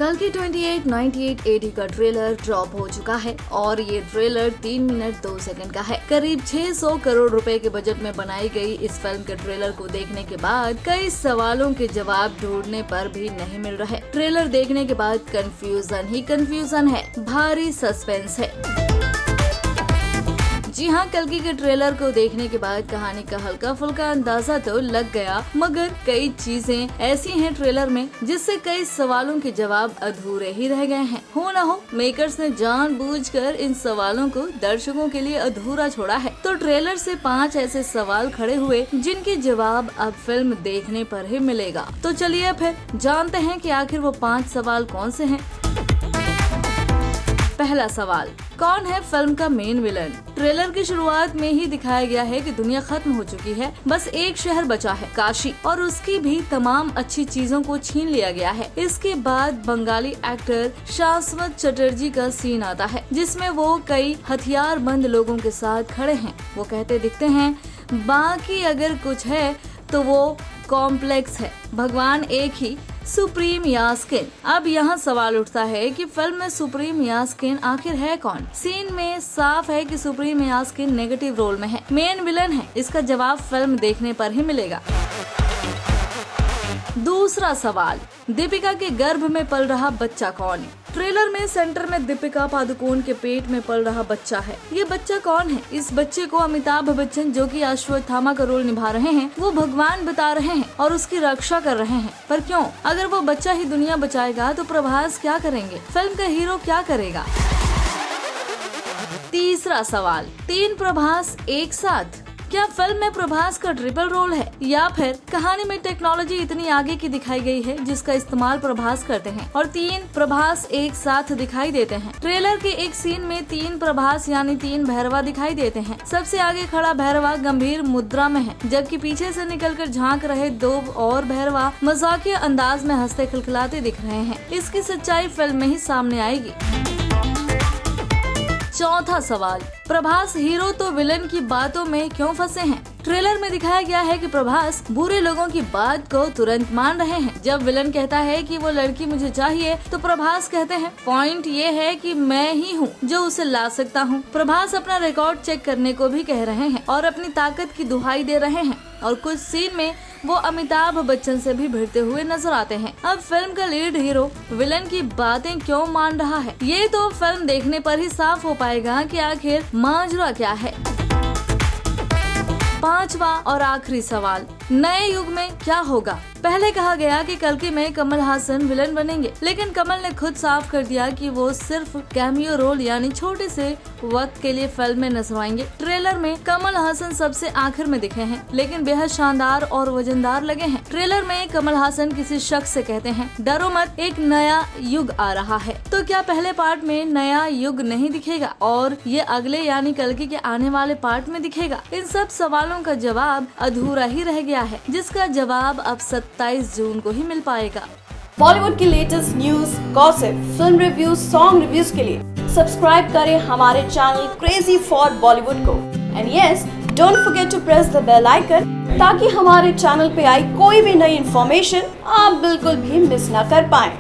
कल्कि 2898 AD का trailer drop हो चुका है और ये ट्रेलर 3 मिनट 2 सेकंड का है। करीब 600 करोड़ रुपए के बजट में बनाई गई इस फिल्म के ट्रेलर को देखने के बाद कई सवालों के जवाब ढूंढने पर भी नहीं मिल रहे। ट्रेलर देखने के बाद कंफ्यूजन ही कंफ्यूजन है, भारी सस्पेंस है। जी हाँ, कल्कि के ट्रेलर को देखने के बाद कहानी का हल्का फुल्का अंदाजा तो लग गया, मगर कई चीजें ऐसी हैं ट्रेलर में जिससे कई सवालों के जवाब अधूरे ही रह गए हैं। हो न हो मेकर्स ने जानबूझकर इन सवालों को दर्शकों के लिए अधूरा छोड़ा है। तो ट्रेलर से 5 ऐसे सवाल खड़े हुए जिनके जवाब अब फिल्म देखने पर ही मिलेगा। तो चलिए फिर जानते हैं कि आखिर वो 5 सवाल कौन से हैं। पहला सवाल, कौन है फिल्म का मेन विलन? ट्रेलर की शुरुआत में ही दिखाया गया है कि दुनिया खत्म हो चुकी है, बस एक शहर बचा है, काशी, और उसकी भी तमाम अच्छी चीजों को छीन लिया गया है। इसके बाद बंगाली एक्टर शाश्वत चटर्जी का सीन आता है जिसमें वो कई हथियारबंद लोगों के साथ खड़े हैं। वो कहते दिखते हैं, बाकी अगर कुछ है तो वो कॉम्प्लेक्स है, भगवान एक ही, सुप्रीम यास्किन। अब यहाँ सवाल उठता है कि फिल्म में सुप्रीम यास्किन आखिर है कौन? सीन में साफ है कि सुप्रीम यास्किन नेगेटिव रोल में है, मेन विलन है। इसका जवाब फिल्म देखने पर ही मिलेगा। दूसरा सवाल, दीपिका के गर्भ में पल रहा बच्चा कौन? ट्रेलर में सेंटर में दीपिका पादुकोण के पेट में पल रहा बच्चा है। ये बच्चा कौन है? इस बच्चे को अमिताभ बच्चन, जो कि अश्वत्थामा का रोल निभा रहे हैं, वो भगवान बता रहे हैं और उसकी रक्षा कर रहे हैं। पर क्यों? अगर वो बच्चा ही दुनिया बचाएगा तो प्रभास क्या करेंगे? फिल्म का हीरो क्या करेगा? तीसरा सवाल, 3 प्रभास एक साथ? क्या फिल्म में प्रभास का ट्रिपल रोल है या फिर कहानी में टेक्नोलॉजी इतनी आगे की दिखाई गई है जिसका इस्तेमाल प्रभास करते हैं और 3 प्रभास एक साथ दिखाई देते हैं? ट्रेलर के एक सीन में 3 प्रभास यानी 3 भैरवा दिखाई देते हैं। सबसे आगे खड़ा भैरवा गंभीर मुद्रा में है, जबकि पीछे से निकलकर झांक रहे 2 और भैरवा मजाकिया अंदाज में हंसते खिलखिलाते दिख रहे हैं। इसकी सच्चाई फिल्म में ही सामने आएगी। चौथा सवाल, प्रभास हीरो तो विलन की बातों में क्यों फंसे हैं? ट्रेलर में दिखाया गया है कि प्रभास बुरे लोगों की बात को तुरंत मान रहे हैं। जब विलन कहता है कि वो लड़की मुझे चाहिए तो प्रभास कहते हैं, पॉइंट ये है कि मैं ही हूँ जो उसे ला सकता हूँ। प्रभास अपना रिकॉर्ड चेक करने को भी कह रहे हैं और अपनी ताकत की दुहाई दे रहे हैं और कुछ सीन में वो अमिताभ बच्चन से भी भिड़ते हुए नजर आते हैं। अब फिल्म का लीड हीरो विलन की बातें क्यों मान रहा है, ये तो फिल्म देखने पर ही साफ हो पाएगा कि आखिर माजरा क्या है। पांचवा और आखिरी सवाल, नए युग में क्या होगा? पहले कहा गया कि कल्कि में कमल हासन विलन बनेंगे, लेकिन कमल ने खुद साफ कर दिया कि वो सिर्फ कैमियो रोल यानी छोटे से वक्त के लिए फिल्म में नजर आएंगे। ट्रेलर में कमल हासन सबसे आखिर में दिखे हैं, लेकिन बेहद शानदार और वजनदार लगे हैं। ट्रेलर में कमल हासन किसी शख्स से कहते हैं, डरो मत, एक नया युग आ रहा है। तो क्या पहले पार्ट में नया युग नहीं दिखेगा और ये अगले यानी कल्कि के आने वाले पार्ट में दिखेगा? इन सब सवालों का जवाब अधूरा ही रह गया है, जिसका जवाब अब 27 जून को ही मिल पाएगा। बॉलीवुड की latest news, gossip, film reviews, song reviews के लिए सब्सक्राइब करें हमारे चैनल क्रेजी फॉर बॉलीवुड को। And yes, don't forget to press the bell icon ताकि हमारे चैनल पे आई कोई भी नई इन्फॉर्मेशन आप बिल्कुल भी मिस ना कर पाएं।